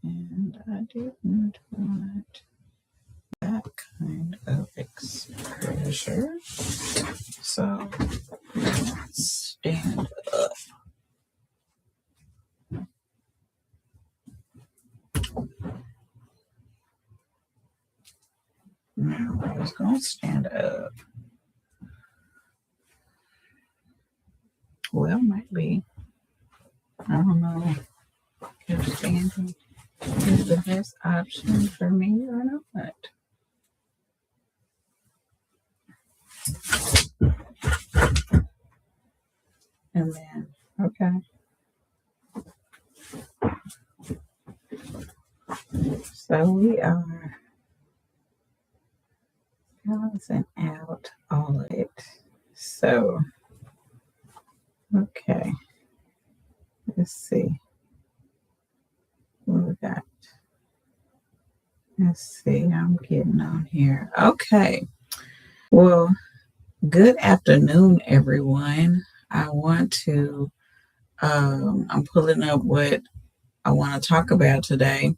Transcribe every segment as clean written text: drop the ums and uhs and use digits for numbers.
And I didn't want that kind of exposure. So let's stand up. Now I was going to stand up. Well, maybe. I don't know if standing is the best option for me or not. And then, okay. So we are balancing out all of it. So, okay. Let's see what we got. Let's see, I'm getting on here. Okay. Well, good afternoon, everyone. I want to, I'm pulling up what I want to talk about today.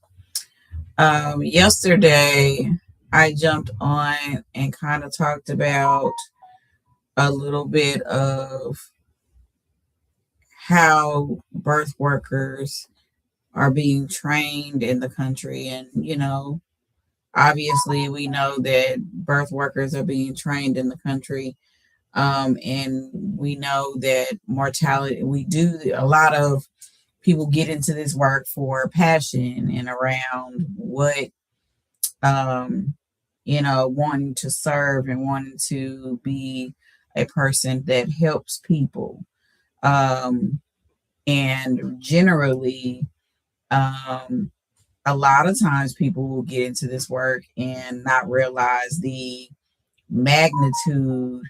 Yesterday, I jumped on and kind of talked about a little bit of how birth workers are being trained in the country. And, obviously, we know that birth workers are being trained in the country. And we know that mortality, a lot of people get into this work for passion and around what, wanting to serve and wanting to be a person that helps people. And generally, a lot of times people will get into this work and not realize the magnitude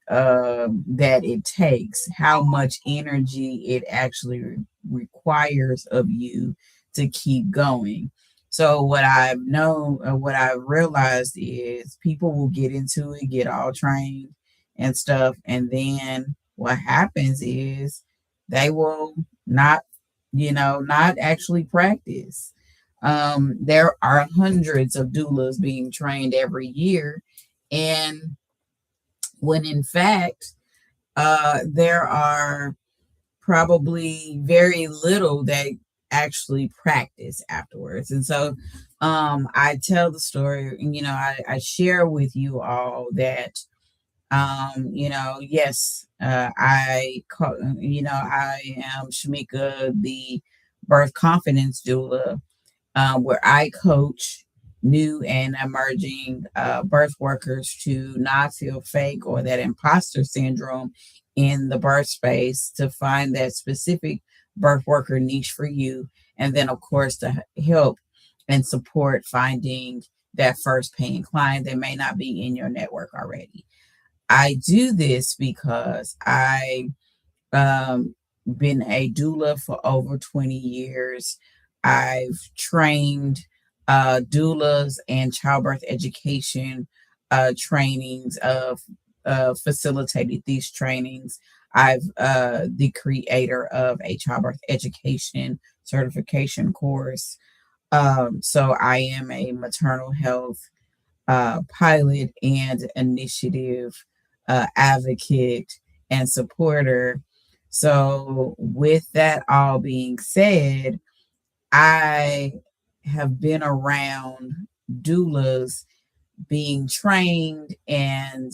that it takes, how much energy it actually requires of you to keep going. So what I've known, what I've realized is people will get into it, get all trained and stuff, and then what happens is they will not actually practice. There are hundreds of doulas being trained every year, and when in fact there are probably very little that actually practice afterwards. And so I tell the story, and I share with you all that yes, I am Shamika, the birth confidence doula, where I coach new and emerging birth workers to not feel fake or that imposter syndrome in the birth space, to find that specific birth worker niche for you. And then, of course, to help and support finding that first paying client that may not be in your network already. I do this because I been a doula for over 20 years. I've trained doulas and childbirth education trainings of facilitated these trainings. I've the creator of a childbirth education certification course. So I am a maternal health pilot and initiative advocate and supporter. So, with that all being said, I have been around doulas being trained, and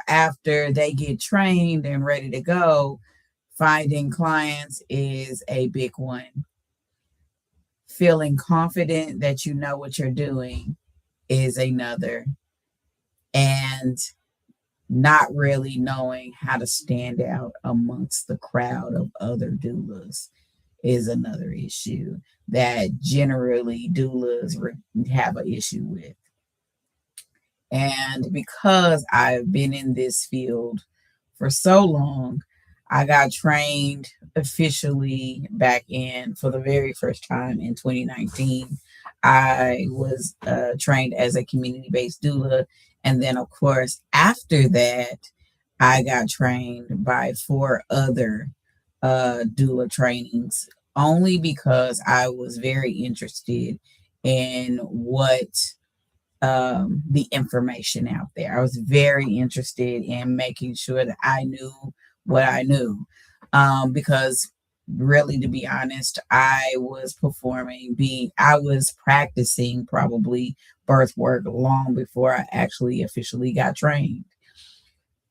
after they get trained and ready to go, finding clients is a big one. Feeling confident that you know what you're doing is another. And not really knowing how to stand out amongst the crowd of other doulas is another issue that generally doulas have an issue with. And because I've been in this field for so long, I got trained officially back in for the very first time in 2019. I was trained as a community-based doula. And then, of course, after that, I got trained by 4 other doula trainings only because I was very interested in what the information out there. I was very interested in making sure that I knew what I knew. Because really, to be honest, I was practicing probably birth work long before I actually officially got trained.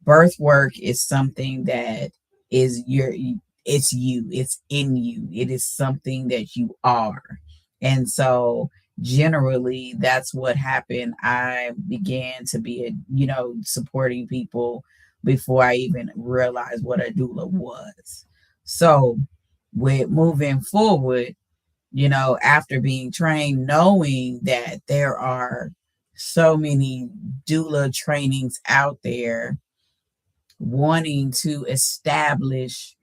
Birth work is something that is it's you, it's in you, it is something that you are. And so generally that's what happened. I began to be supporting people before I even realized what a doula was. So with moving forward, after being trained, knowing that there are so many doula trainings out there, wanting to establish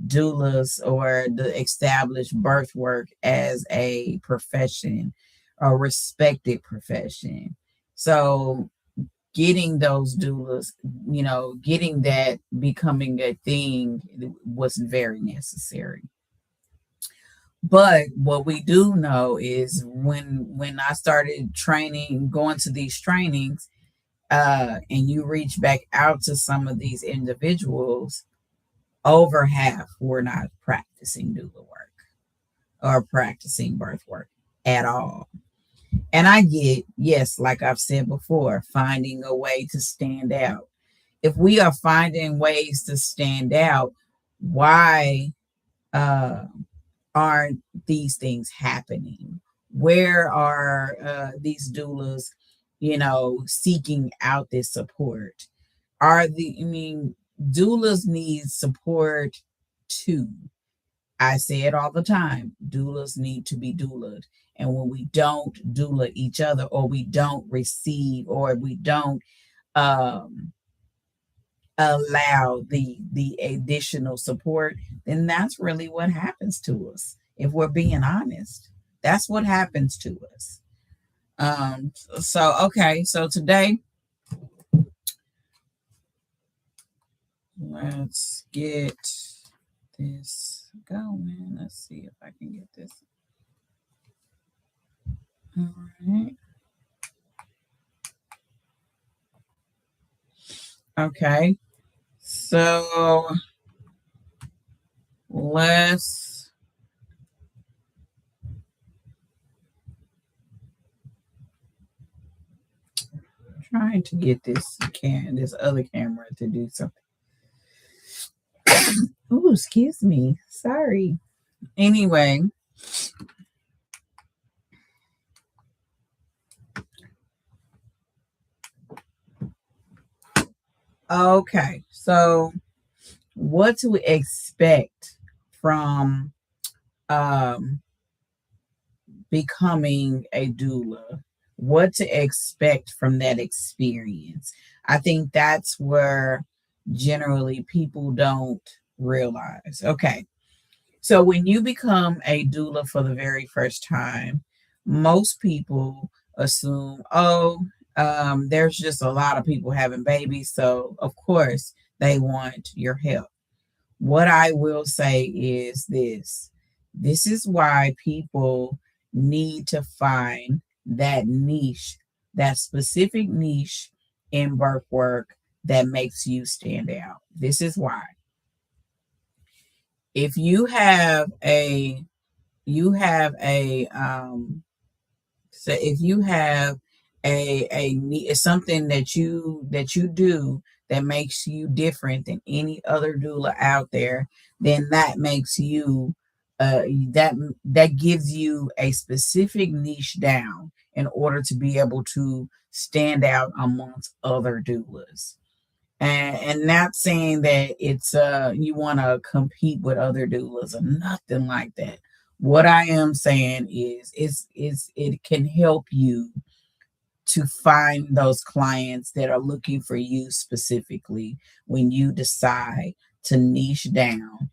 doulas or the established birth work as a profession, a respected profession. So getting those doulas, getting that becoming a thing was very necessary. But what we do know is when I started training, going to these trainings, and you reach back out to some of these individuals, over half were not practicing doula work or practicing birth work at all. And I get, yes, like I've said before, finding a way to stand out. If we are finding ways to stand out, why uh, aren't these things happening? Where are these doulas, seeking out this support? I mean, doulas need support too. I say it all the time. Doulas need to be doulaed. And when we don't doula each other, or we don't receive, or we don't um, allow the additional support, then that's really what happens to us. If we're being honest, that's what happens to us. So okay, so today let's get this going. Let's see if I can get this. All right. Okay. So let's trying to get this other camera to do something. Oh, excuse me. Sorry. Anyway, okay. So what to expect from um becoming a doula, what to expect from that experience. I think that's where generally people don't realize. Okay, so when you become a doula for the very first time, most people assume, oh, there's just a lot of people having babies, so of course they want your help. What I will say is this is why people need to find that niche, that specific niche in birth work that makes you stand out. This is why. If you have something that you do that makes you different than any other doula out there, then that makes you that that gives you a specific niche down in order to be able to stand out amongst other doulas. And not saying that it's you want to compete with other doulas or nothing like that. What I am saying is it can help you to find those clients that are looking for you specifically when you decide to niche down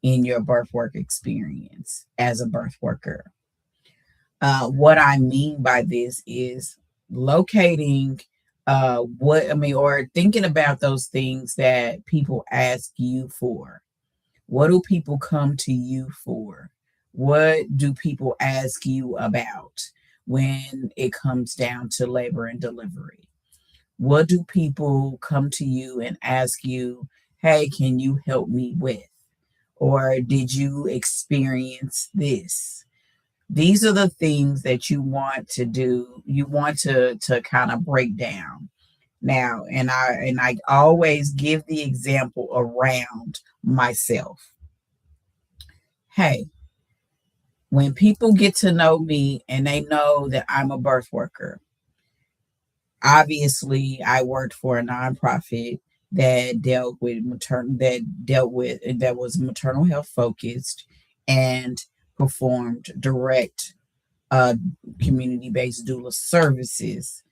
in your birth work experience as a birth worker. What I mean by this is locating or thinking about those things that people ask you for. What do people come to you for? What do people ask you about when it comes down to labor and delivery? What do people come to you and ask you, hey, can you help me with? Or did you experience this? These are the things that you want to do. You want to kind of break down. Now, and I always give the example around myself. Hey, when people get to know me and they know that I'm a birth worker, obviously I worked for a nonprofit that was maternal health focused and performed direct uh, community-based doula services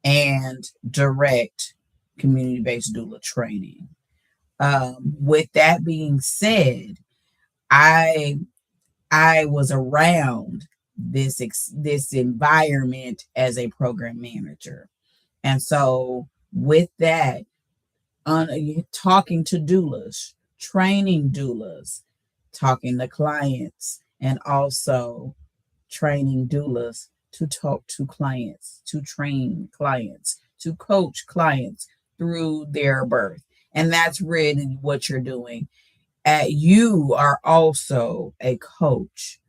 and direct community-based doula training. With that being said, I I was around this environment as a program manager, and so with that, talking to doulas, training doulas, talking to clients, and also training doulas to talk to clients, to train clients, to coach clients through their birth. And that's really what you're doing. You are also a coach,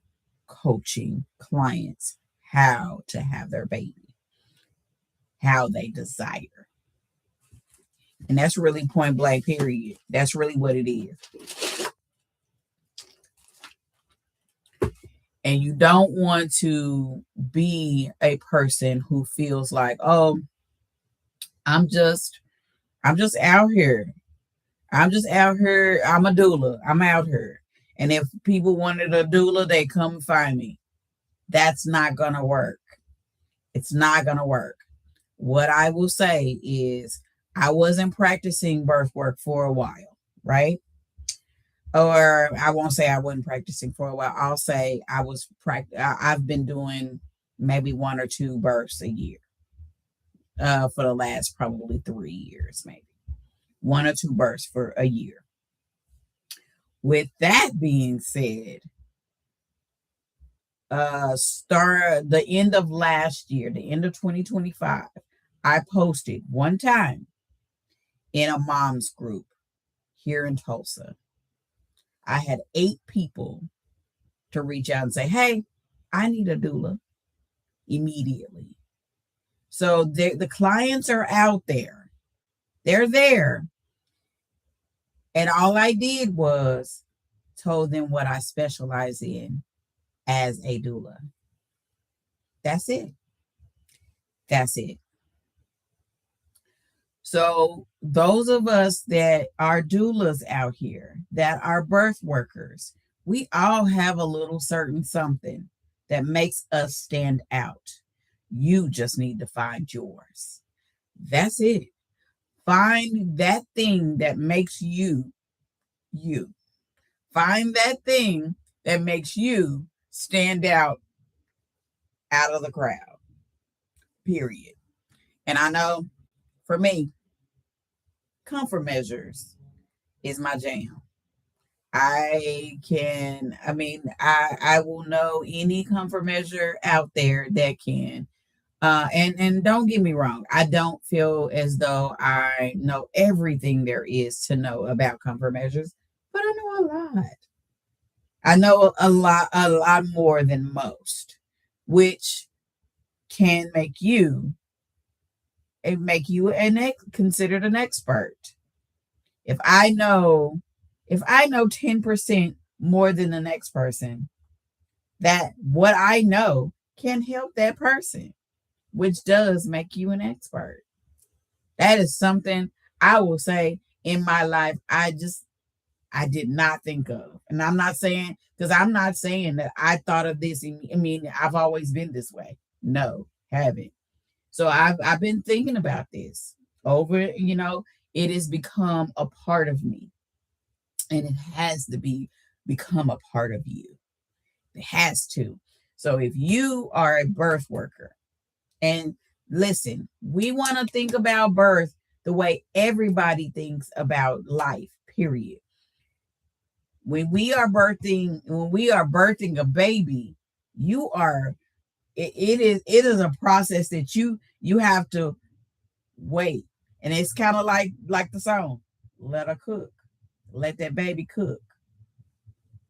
coaching clients how to have their baby, how they desire. And that's really point blank, period. That's really what it is. And you don't want to be a person who feels like, oh, I'm just I'm just out here. I'm just out here. I'm a doula. I'm out here. And if people wanted a doula, they come find me. That's not gonna work. It's not gonna work. What I will say is I wasn't practicing birth work for a while, right? Or I won't say I wasn't practicing for a while. I'll say I've been doing maybe one or two births a year for the last probably 3 years, maybe one or two births for a year. With that being said, start the end of last year, the end of 2025, I posted one time in a mom's group here in Tulsa. I had 8 people to reach out and say, hey, I need a doula immediately. So the clients are out there. They're there. And all I did was told them what I specialize in as a doula. That's it. That's it. So those of us that are doulas out here, that are birth workers, we all have a little certain something that makes us stand out. You just need to find yours. That's it. Find that thing that makes you you. Find that thing that makes you stand out of the crowd. Period. And I know for me, comfort measures is my jam. I will know any comfort measure out there that can. And don't get me wrong, I don't feel as though I know everything there is to know about comfort measures, but I know a lot. I know a lot more than most, which can make you considered an expert. If I know if I know 10% more than the next person, that what I know can help that person, which does make you an expert. That is something I will say in my life I did not think of. And I'm not saying, because I'm not saying that I thought of this. I mean, I've always been this way. No, haven't. So I've been thinking about this over, it has become a part of me. And it has to become a part of you. It has to. So if you are a birth worker, and listen, we want to think about birth the way everybody thinks about life, period. when we are birthing a baby, you are it is a process that you have to wait. And it's kind of like the song, let her cook, let that baby cook.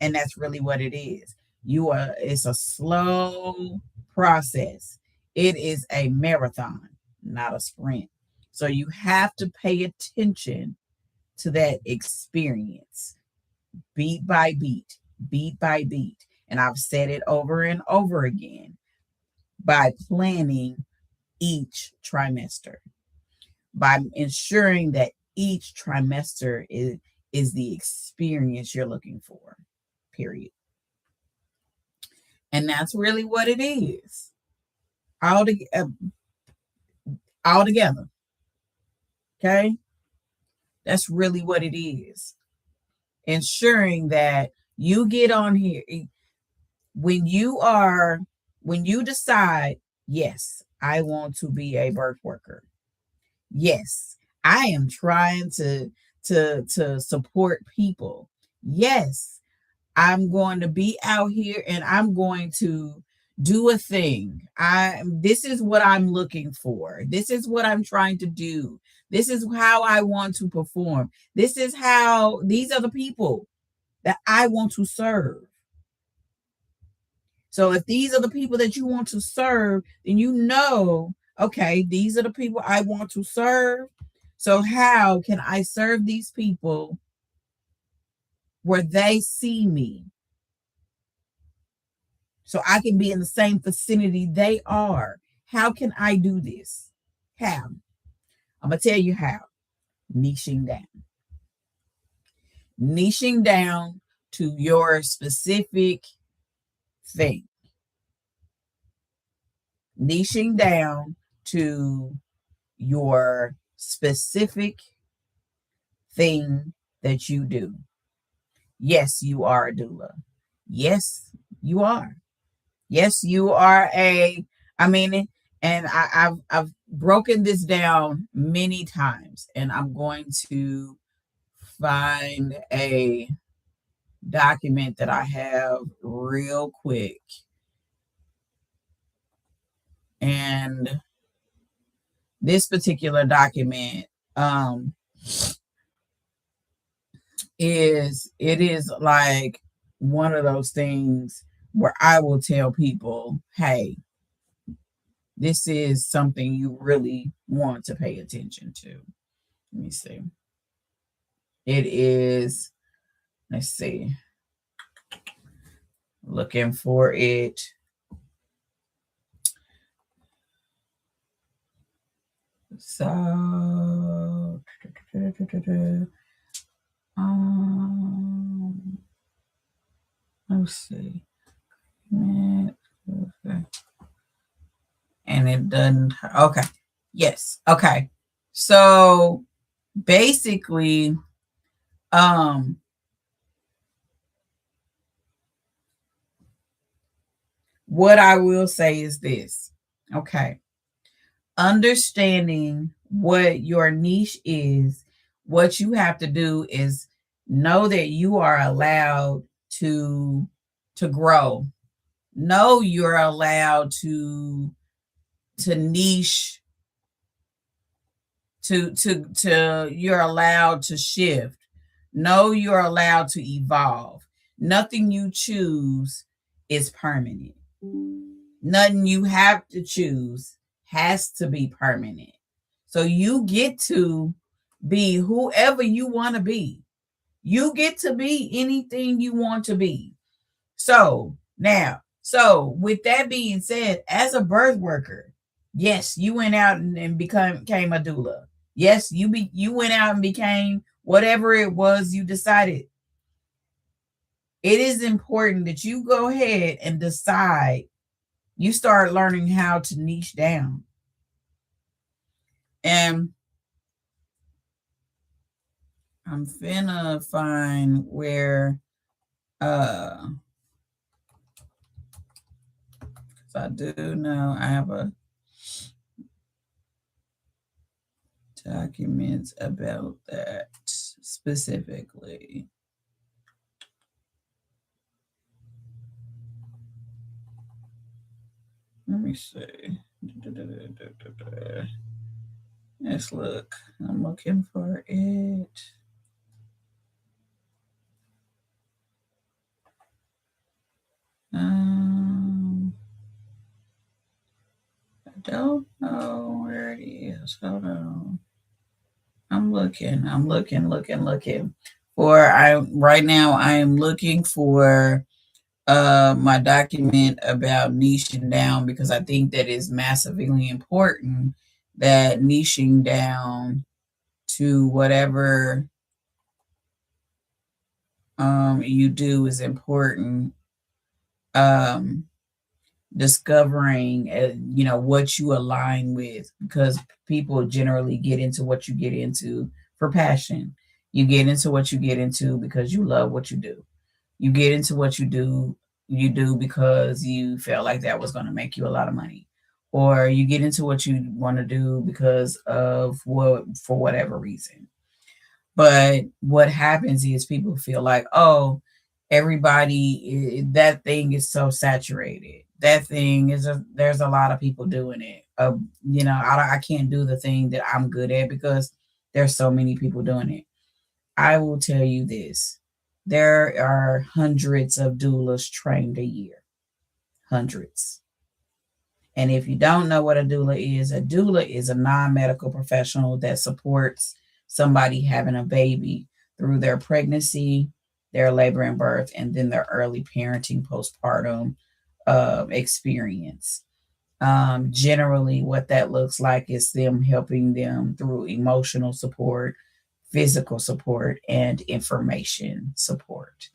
And that's really what it is. It's a slow process. It is a marathon, not a sprint. So you have to pay attention to that experience, beat by beat, beat by beat. And I've said it over and over again, by planning each trimester, by ensuring that each trimester is the experience you're looking for, period. And that's really what it is, all, to, all together. Okay, that's really what it is. Ensuring that you get on here when you decide, yes, I want to be a birth worker. Yes, I am trying to support people. Yes, I'm going to be out here and I'm going to do a thing. This is what I'm looking for. This is what I'm trying to do. This is how I want to perform. These are the people that I want to serve. So if these are the people that you want to serve, then okay, these are the people I want to serve. So how can I serve these people where they see me? So I can be in the same vicinity they are. How can I do this? How? I'm going to tell you how. Niching down. Niching down to your specific thing. Niching down to your specific thing that you do. Yes, you are a doula. Yes, you are. Yes, you are I mean, and I've broken this down many times, and I'm going to find a document that I have real quick. And this particular document is like one of those things where I will tell people, hey, this is something you really want to pay attention to. Let me see. It is, let's see, looking for it. So, let's see. And it doesn't, okay. Yes. Okay. So basically, what I will say is this. Okay. Understanding what your niche is, what you have to do is know that you are allowed to grow. Know you're allowed to niche, to you're allowed to shift. Know you're allowed to evolve. Nothing you choose is permanent. Nothing you have to choose has to be permanent. So you get to be whoever you want to be. You get to be anything you want to be. So with that being said, as a birth worker, yes, you went out and became a doula. Yes, you went out and became whatever it was you decided. It is important that you go ahead and decide. You start learning how to niche down. And I'm finna find where I do know I have a documents about that specifically. Let me see. Let's look. I'm looking for it. Um, I don't know where it is. Hold on. I'm looking. I'm looking. For I right now I am looking for my document about niching down because I think that is massively important that niching down to whatever you do is important. Um Discovering what you align with because people generally get into what you get into for passion. You get into what you get into because you love what you do. You get into what you do because you felt like that was going to make you a lot of money, or you get into what you want to do because of what for whatever reason. But what happens is people feel like, oh, that thing is so saturated. That thing there's a lot of people doing it. I can't do the thing that I'm good at because there's so many people doing it. I will tell you this. There are hundreds of doulas trained a year. Hundreds. And if you don't know what a doula is a non medical professional that supports somebody having a baby through their pregnancy, their labor and birth, and then their early parenting postpartum experience. Generally, what that looks like is them helping them through emotional support, physical support, and information support.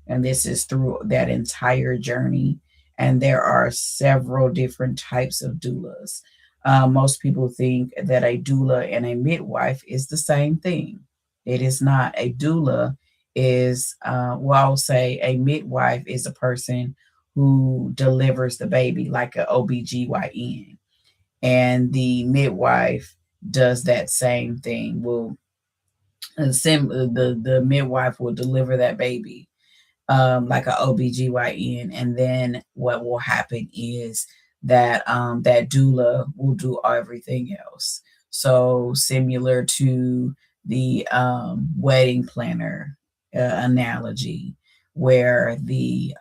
And this is through that entire journey. And there are several different types of doulas. Most people think that a doula and a midwife is the same thing. It is not. A doula I'll say a midwife is a person who delivers the baby, like an OBGYN. And the midwife does that same thing. The midwife will deliver that baby like an OBGYN. And then what will happen is that doula will do everything else. So similar to the wedding planner analogy, where the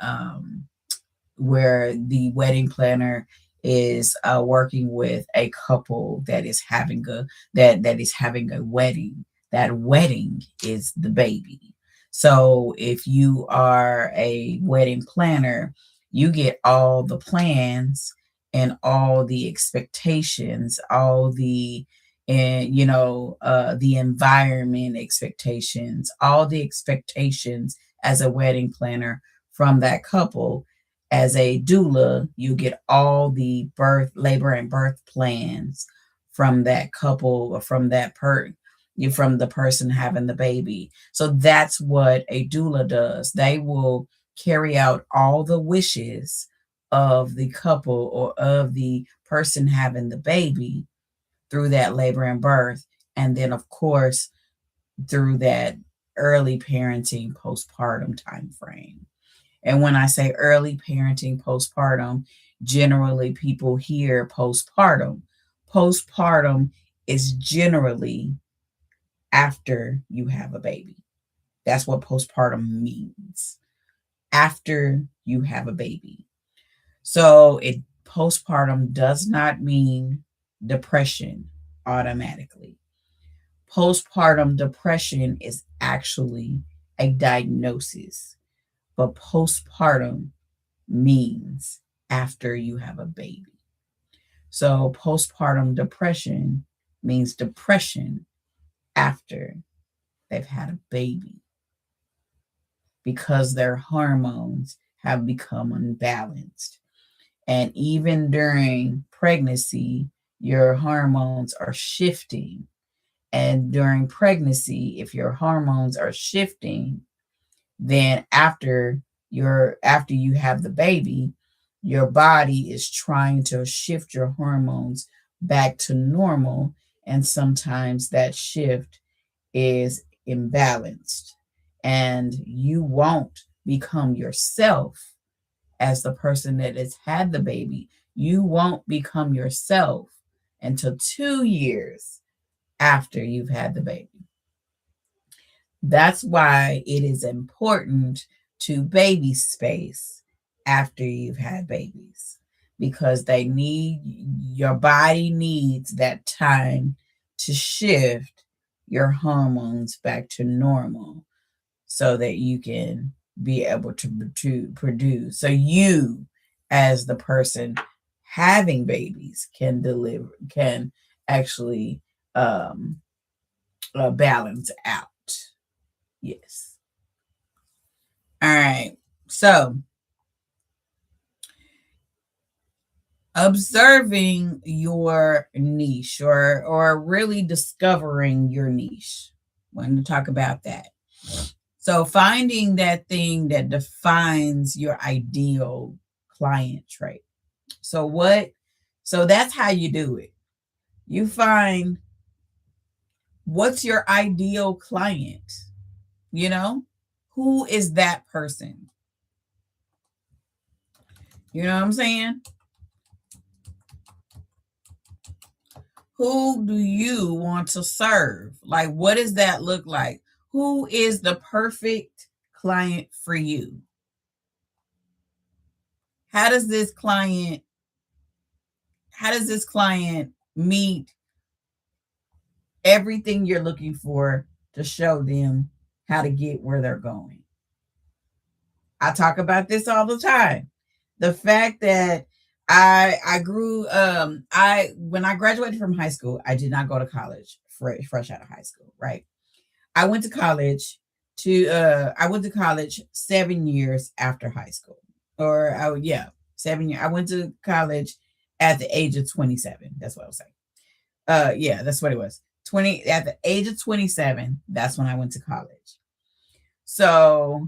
wedding planner is working with a couple that is having a wedding. That wedding is the baby. So if you are a wedding planner, you get all the plans and all the expectations, all the environment expectations, all the expectations as a wedding planner from that couple. As a doula, you get all the birth, labor, and birth plans from that couple or from the person having the baby. So that's what a doula does. They will carry out all the wishes of the couple or of the person having the baby through that labor and birth. And then, of course, through that early parenting postpartum time frame. And when I say early parenting postpartum, generally people hear postpartum. Postpartum is generally after you have a baby. That's what postpartum means. After you have a baby. So it postpartum does not mean depression automatically. Postpartum depression is actually a diagnosis, but postpartum means after you have a baby. So postpartum depression means depression after they've had a baby because their hormones have become unbalanced. And even during pregnancy, your hormones are shifting. And during pregnancy, if your hormones are shifting, then after you have the baby, your body is trying to shift your hormones back to normal, and sometimes that shift is imbalanced, and you won't become yourself as the person that has had the baby, you won't become yourself until 2 years after you've had the baby. That's why it is important to baby space after you've had babies, because your body needs that time to shift your hormones back to normal so that you can be able to produce. So you, as the person having babies, can actually balance out. Yes. All right. So observing your niche, or really discovering your niche. Want to talk about that. So finding that thing that defines your ideal client trait. So that's how you do it. You find what's your ideal client, you know? Who is that person? You know what I'm saying? Who do you want to serve? Like, what does that look like? Who is the perfect client for you? How does this client meet everything you're looking for to show them how to get where they're going? I talk about this all the time. The fact that I grew I when I graduated from high school, I did not go to college fresh out of high school, right? I went to college I went to college 7 years after high school. Or I would, yeah, 7 years. I went to college at the age of 27. That's what I was saying. Yeah, that's what it was. 20 at the age of 27, that's when I went to college. So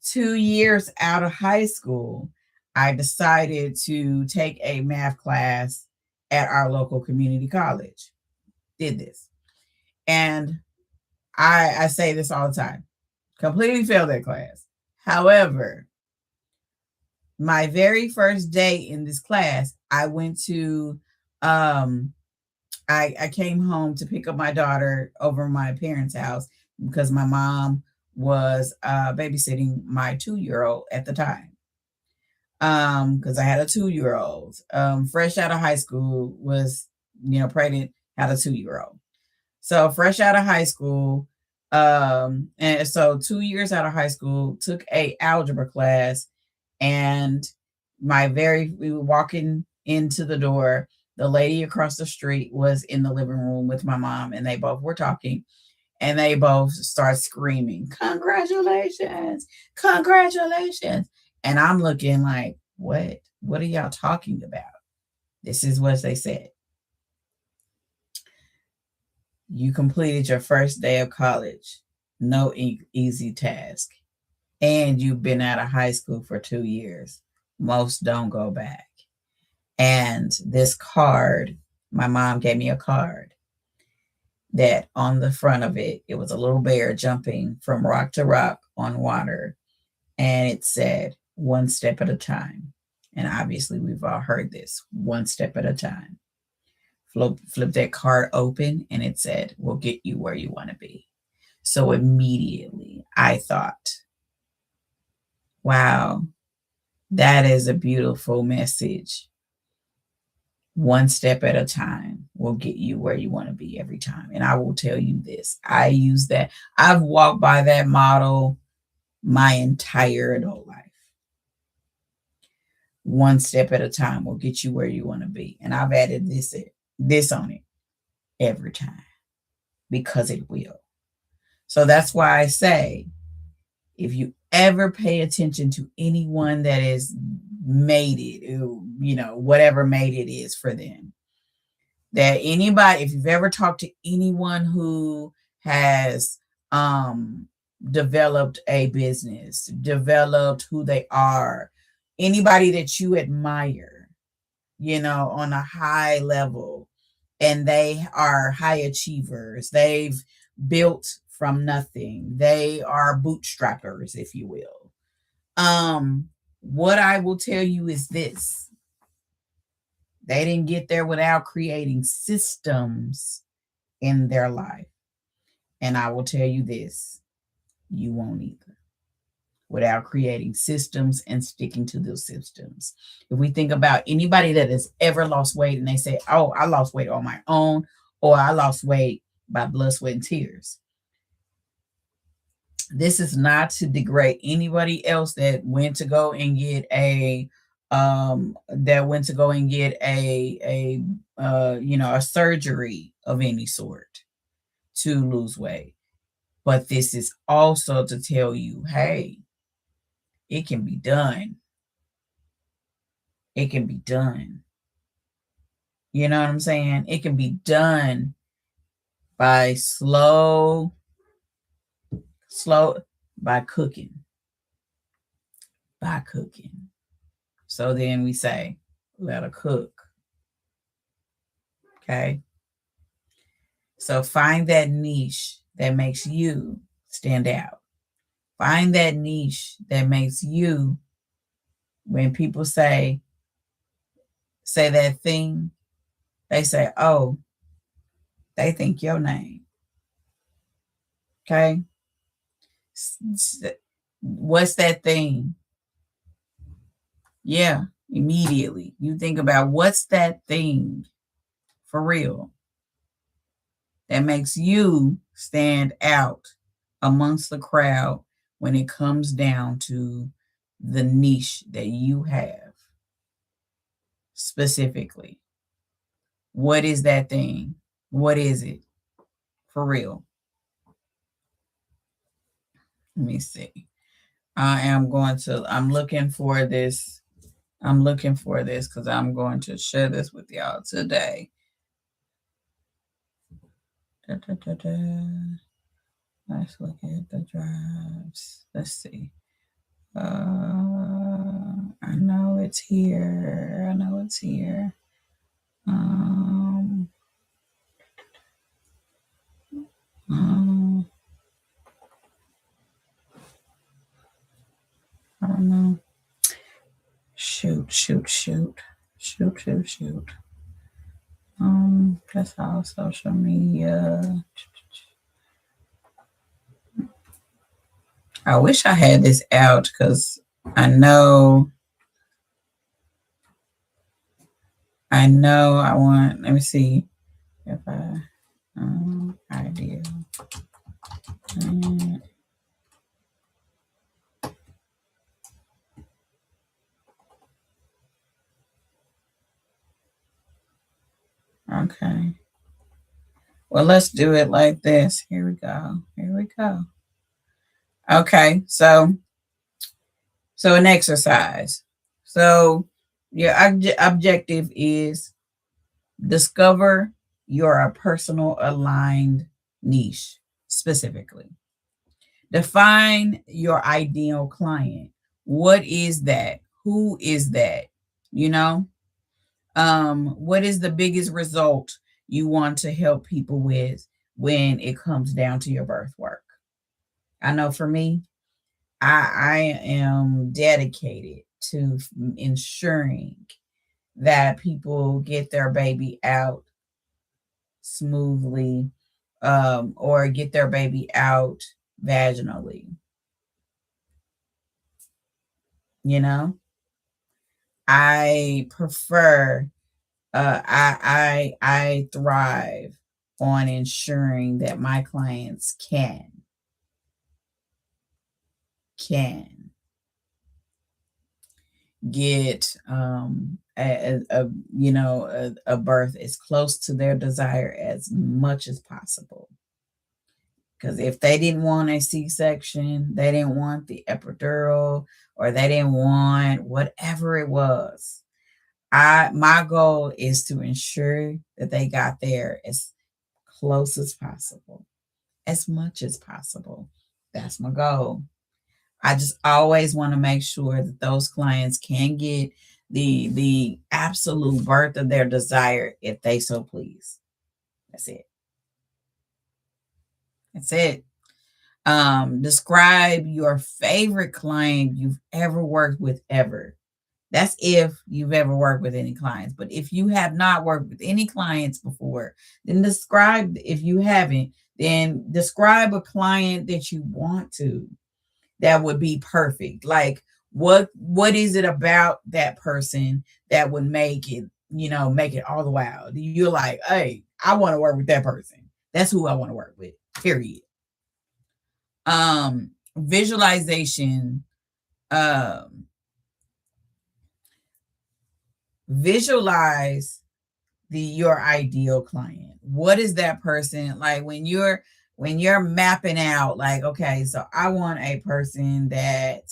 2 years out of high school, I decided to take a math class at our local community college. Did this. And I say this all the time. Completely failed that class. However, my very first day in this class, I went to I came home to pick up my daughter over my parents' house because my mom was babysitting my 2-year-old at the time. Because I had a 2-year-old. Fresh out of high school, was, pregnant, had a 2-year-old. So fresh out of high school, and so 2 years out of high school, took a algebra class, and we were walking into the door. The lady across the street was in the living room with my mom, and they both were talking, and they both start screaming, "Congratulations, congratulations." And I'm looking like, what? What are y'all talking about? This is what they said. You completed your first day of college. No easy task. And you've been out of high school for 2 years. Most don't go back. And this card, my mom gave me a card that on the front of it, it was a little bear jumping from rock to rock on water. And it said, one step at a time. And obviously, we've all heard this, one step at a time. Flip that card open, and it said, we'll get you where you want to be. So immediately I thought, wow, that is a beautiful message. One step at a time will get you where you want to be every time. And I will tell you this, I use that. I've walked by that model my entire adult life. One step at a time will get you where you want to be. And I've added this on it every time, because it will. So that's why I say, if you ever pay attention to anyone that is mated, whatever mate it is for them, that anybody, if you've ever talked to anyone who has developed a business, developed who they are, anybody that you admire, on a high level, and they are high achievers, they've built from nothing, they are bootstrappers, if you will. What I will tell you is this: they didn't get there without creating systems in their life. And I will tell you this: you won't either, without creating systems and sticking to those systems. If we think about anybody that has ever lost weight and they say, oh, I lost weight on my own, or I lost weight by blood, sweat, and tears. This is not to degrade anybody else that went to go and get a a surgery of any sort to lose weight. But this is also to tell you, hey, it can be done. It can be done. You know what I'm saying? It can be done by by cooking. By cooking. So then we say, let her cook. Okay. So find that niche that makes you stand out. Find that niche that makes you, when people say that thing, they say, oh, they think your name. Okay. What's that thing? Yeah, immediately. You think about what's that thing for real that makes you stand out amongst the crowd when it comes down to the niche that you have specifically. What is that thing? What is it for real? Let me see. I'm looking for this. I'm looking for this because I'm going to share this with y'all today. Let's look at the drives. Let's see. I know it's here. I know it's here. I don't know. Shoot. That's all social media. I wish I had this out because I know I want, let me see if I, idea. Okay. Well, let's do it like this. Here we go. Okay. So an exercise. So your objective is discover your personal aligned niche specifically. Define your ideal client. What is that? Who is that? You know, what is the biggest result you want to help people with when it comes down to your birth work? I know for me, I am dedicated to ensuring that people get their baby out smoothly, or get their baby out vaginally. You know, I prefer. I thrive on ensuring that my clients can get a birth as close to their desire as much as possible. Because if they didn't want a C-section, they didn't want the epidural, or they didn't want whatever it was, my goal is to ensure that they got there as close as possible, as much as possible. That's my goal. I just always want to make sure that those clients can get the absolute birth of their desire if they so please. That's it. Describe your favorite client you've ever worked with ever. That's if you've ever worked with any clients. But if you have not worked with any clients before, then describe, if you haven't, then describe a client that you want to, that would be perfect. Like what is it about that person that would make it, make it all the while? You're like, hey, I want to work with that person. That's who I want to work with. Period. Visualization. Um, Visualize your ideal client. What is that person like when you're mapping out, like, okay, so I want a person that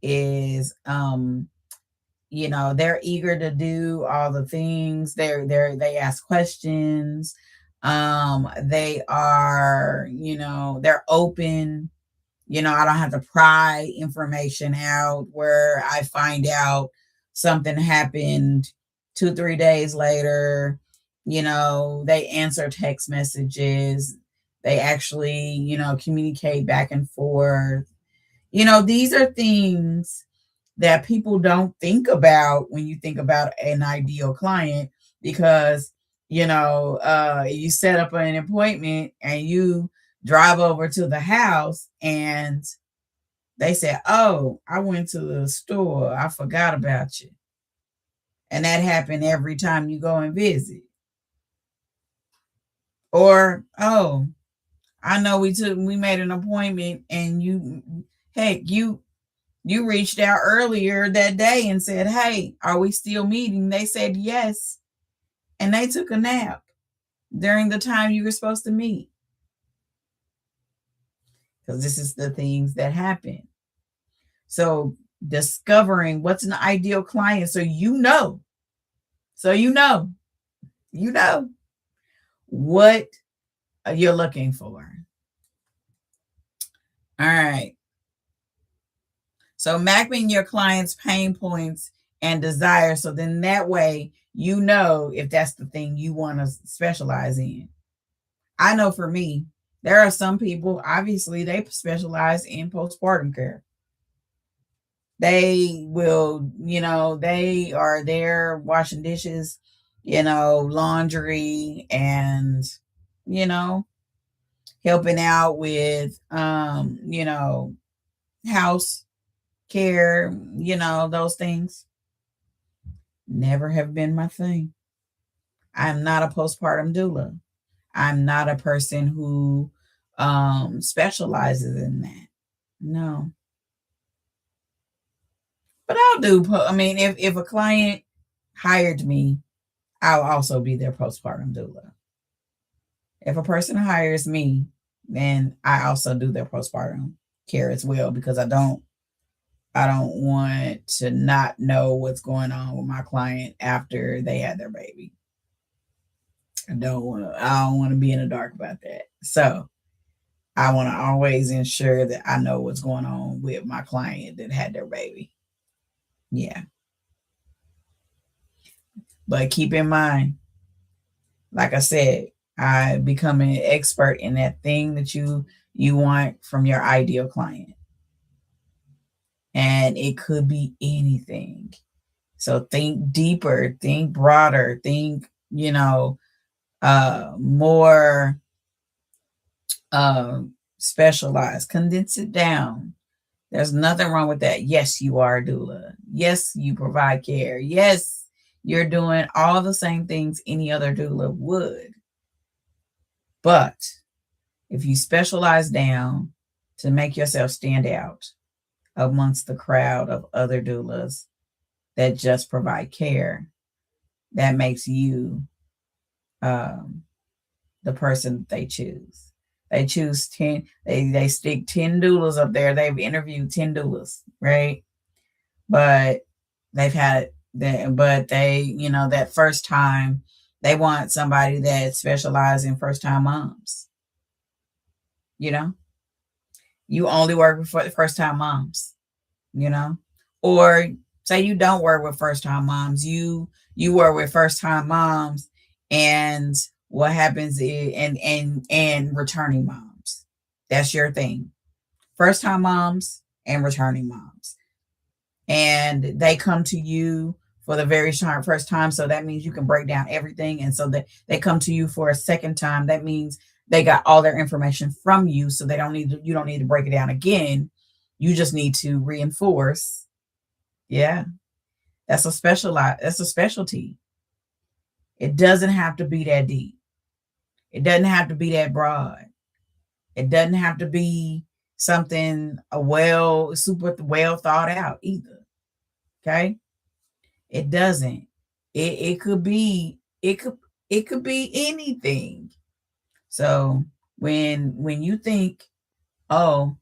is they're eager to do all the things. They ask questions. They are, they're open. I don't have to pry information out where I find out something happened 2, 3 days later. They answer text messages. They actually, communicate back and forth. These are things that people don't think about when you think about an ideal client, because you set up an appointment and you drive over to the house and they say, oh, I went to the store, I forgot about you. And that happened every time you go and visit. Or, oh, I know we made an appointment and you reached out earlier that day and said, hey, are we still meeting? They said yes. And they took a nap during the time you were supposed to meet. Because this is the things that happen. So discovering what's an ideal client, so you know what you're looking for. All right. So mapping your client's pain points and desires. So then that way, if that's the thing you want to specialize in. I know for me, there are some people, obviously, they specialize in postpartum care. They will, they are there washing dishes, laundry, and, helping out with, house care, those things. Never have been my thing. I'm not a postpartum doula. I'm not a person who specializes in that. No. But I'll do, if a client hired me, I'll also be their postpartum doula. If a person hires me, then I also do their postpartum care as well, because I don't want to not know what's going on with my client after they had their baby. I don't want to be in the dark about that. So I want to always ensure that I know what's going on with my client that had their baby. Yeah. But keep in mind, like I said, I become an expert in that thing that you want from your ideal client. And it could be anything. So think deeper, think broader, think, more specialized, condense it down. There's nothing wrong with that. Yes, you are a doula. Yes, you provide care. Yes, you're doing all the same things any other doula would. But if you specialize down to make yourself stand out amongst the crowd of other doulas that just provide care, that makes you the person they choose. They choose 10, they stick 10 doulas up there. They've interviewed 10 doulas, right? But they've had that, but they, that first time, they want somebody that specializes in first time moms. You only work with first time moms, or say you don't work with first time moms, you work with first time moms, and what happens is and returning moms. That's your thing. first time moms and returning moms. And they come to you for the very first time. So that means you can break down everything. And so they come to you for a second time. That means they got all their information from you. So you don't need to break it down again. You just need to reinforce. Yeah. That's a specialty. It doesn't have to be that deep. It doesn't have to be that broad. It doesn't have to be something super well thought out either. Okay? It doesn't. It could be anything. So when you think, oh,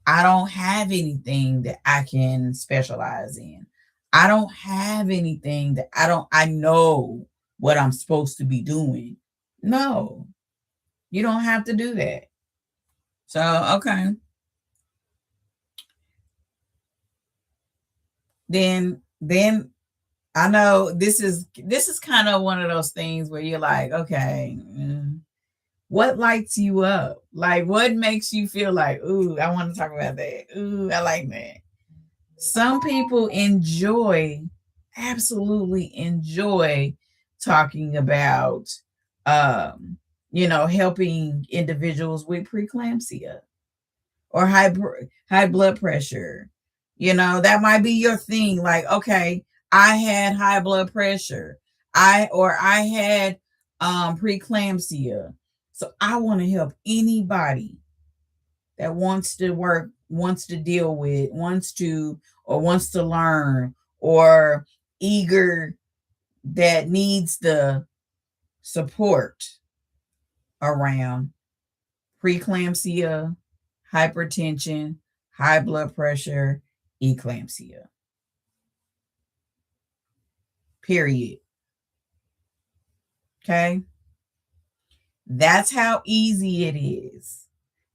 I don't have anything that I can specialize in. I don't have anything that I know what I'm supposed to be doing. No, you don't have to do that. So, okay. Then I know this is kind of one of those things where you're like, okay, what lights you up? Like, what makes you feel like, ooh, I want to talk about that. Ooh, I like that. Some people absolutely enjoy talking about, helping individuals with preeclampsia or high blood pressure. That might be your thing. Like, okay, I had high blood pressure. I had preeclampsia. So I want to help anybody that wants to deal with, wants to learn, or eager, that needs the support around preeclampsia, hypertension, high blood pressure, eclampsia. Period. Okay? That's how easy it is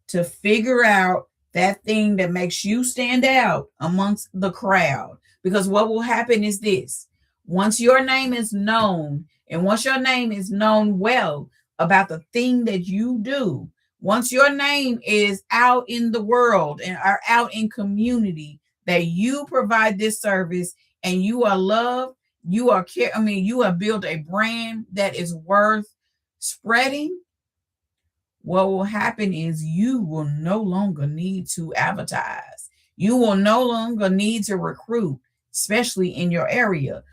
to figure out that thing that makes you stand out amongst the crowd. Because what will happen is this: once your name is known, and once your name is known well about the thing that you do, once your name is out in the world and are out in community, that you provide this service and you are loved, you have built a brand that is worth spreading. What will happen is you will no longer need to advertise. You will no longer need to recruit, especially in your area.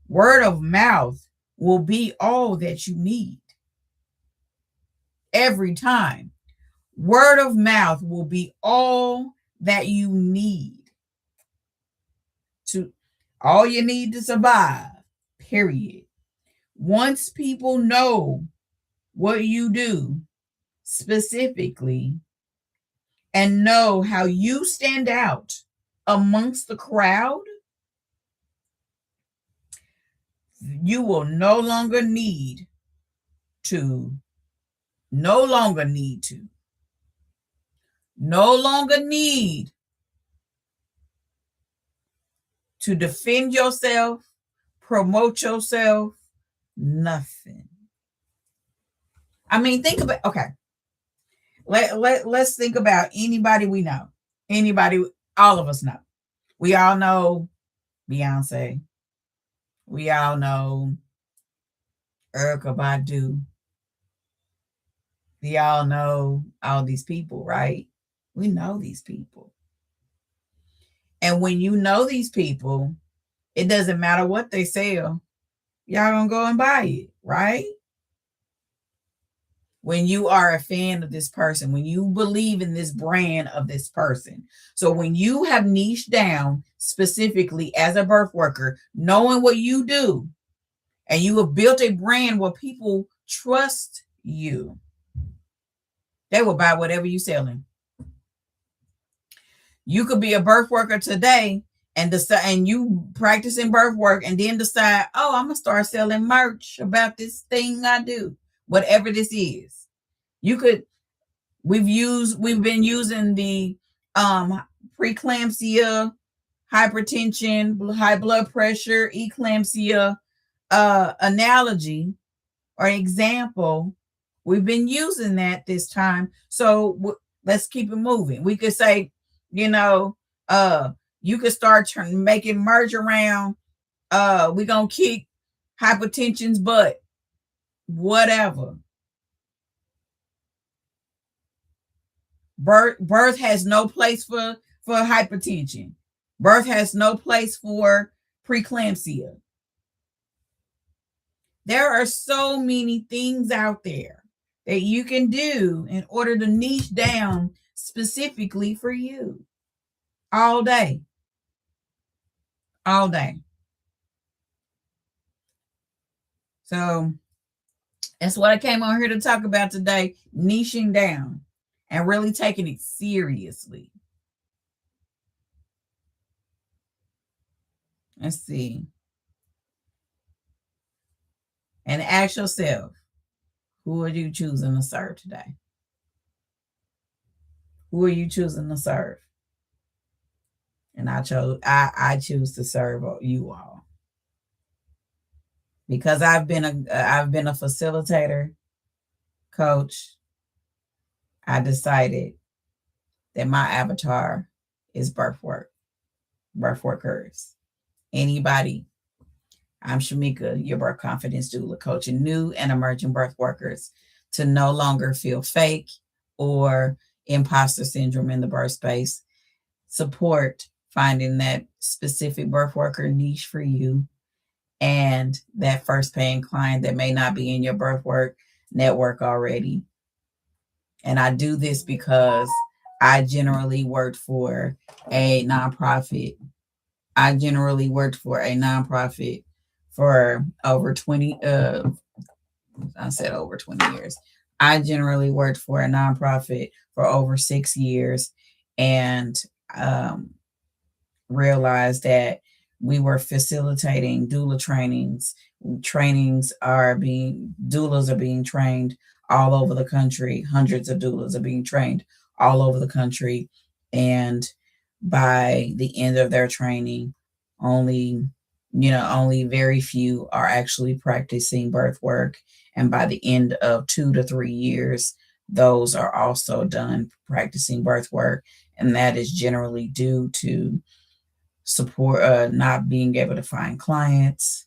Word of mouth will be all that you need. Every time. Word of mouth will be all that you need to survive. Period. Once people know what you do specifically and know how you stand out amongst the crowd, you will no longer need to defend yourself, promote yourself, nothing. I mean, think about, okay. Let's think about anybody we know. Anybody, all of us know. We all know Beyonce. We all know Erykah Badu. We all know all these people, right? We know these people. And when you know these people, it doesn't matter what they sell. Y'all gonna go and buy it, right? When you are a fan of this person, when you believe in this brand of this person. So when you have niched down specifically as a birth worker, knowing what you do, and you have built a brand where people trust you, they will buy whatever you're selling. You could be a birth worker today and decide, and you practicing birth work, and then decide, oh, I'm gonna start selling merch about this thing I do, whatever this is. We've been using the preeclampsia, hypertension, high blood pressure, eclampsia analogy or example. We've been using that this time. So Let's keep it moving. We could say, you know, you could start making merge around. We gonna kick hypertension's butt. Whatever. Birth has no place for hypertension. Birth has no place for preeclampsia. There are so many things out there that you can do in order to niche down specifically for you all day. All day. So that's what I came on here to talk about today, niching down and really taking it seriously. Let's see. And ask yourself, who are you choosing to serve today? Who are you choosing to serve? And I choose to serve you all. Because I've been a facilitator, coach. I decided that my avatar is birth workers. Anybody. I'm Shamika, your birth confidence doula, coaching new and emerging birth workers to no longer feel fake or imposter syndrome in the birth space. Support finding that specific birth worker niche for you and that first paying client that may not be in your birth work network already. And I do this because I generally worked for a nonprofit. I generally worked for a nonprofit for over 20, I said over 20 years. I generally worked for a nonprofit for over 6 years and realized that we were facilitating doula trainings. Doulas are being trained all over the country. Hundreds of doulas are being trained all over the country. And by the end of their training, only very few are actually practicing birth work. And by the end of 2 to 3 years, those are also done practicing birth work. And that is generally due to support, not being able to find clients,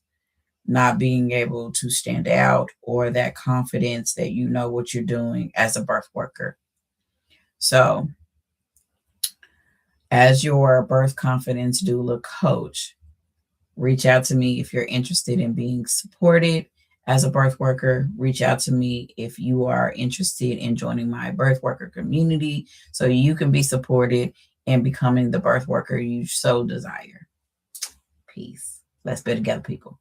not being able to stand out, or that confidence that you know what you're doing as a birth worker. So, as your birth confidence doula coach, reach out to me if you're interested in being supported as a birth worker. Reach out to me if you are interested in joining my birth worker community so you can be supported in becoming the birth worker you so desire. Peace. Let's be together, people.